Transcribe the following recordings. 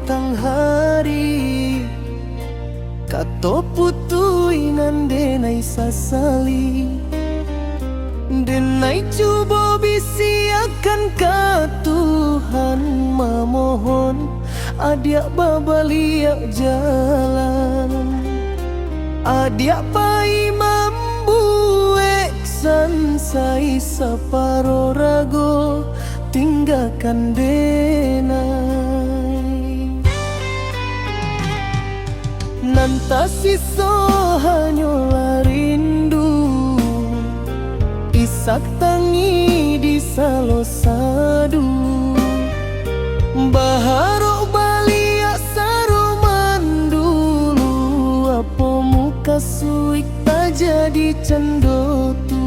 tang hari kato putui nan denai sasali denai cuba bisi akan ka Tuhan memohon adia babaliak jalan adia pai mambuek sansai saparo rago tinggalkan denai nanta siso hanyalah rindu isak tangi di salosadu baharok baliak saruman dulu apa muka suik tak jadi cendotu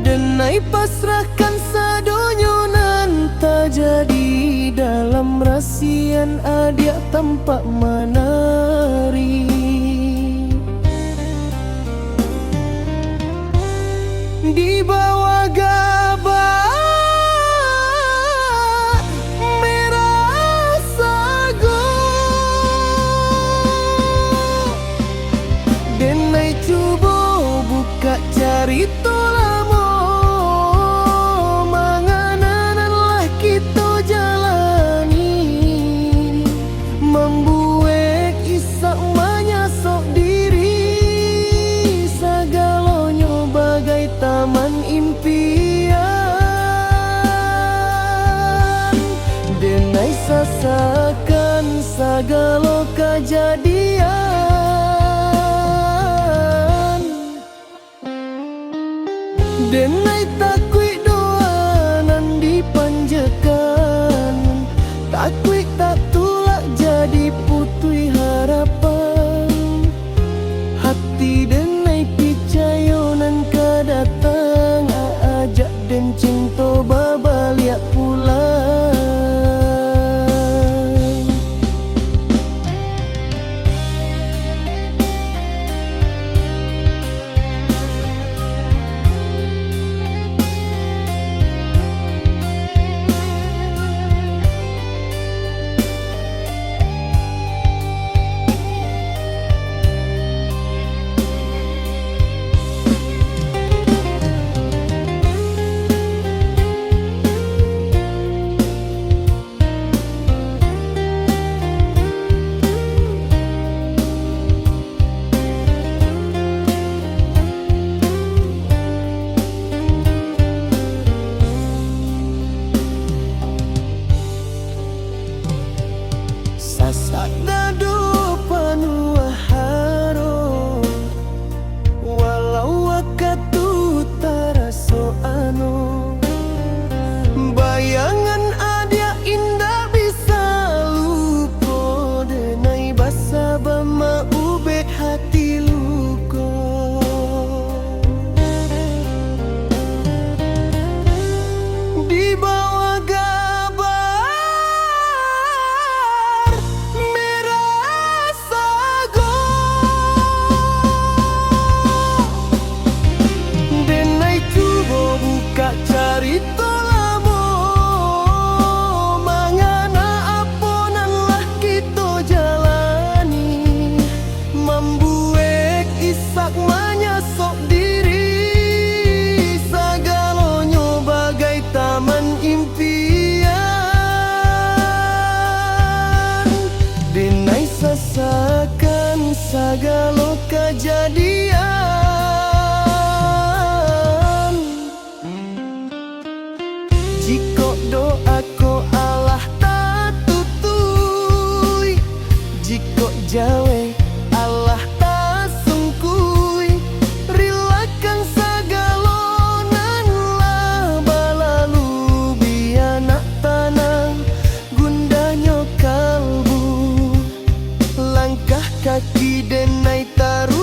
denai pasrahkan sadonyo nan tak jadi dalam rasian adia tampak menari di bawah gabar merah sago denai cubo buka carito lamo mangananlah kita jalani membuat isak menyasok diri sagalonyo bagai taman impian denai sasakan sagalo kejadian denai takui doa nan dipanjakan takui tak tulak jadi putui harapan hati denai picayo nan kadatang ajak den cinta babaliak pulang sasak dadu panua haro walau wakatu taraso ano bayangan adia indah bisa lupa denai basa bama ube hati luko di bawah gabar merah sago denai cuba buka carito lamo mangana aponanlah kita jalani membuat isak menyasok diri sagalonyo bagai taman impian denai sasakan sagalo kejadian jika doaku Allah tak tutui jika jawe Allah tak sungkui rilakan sagalonan lah balalu bianak tanang gundahnya kalbu langkah kaki denai taruh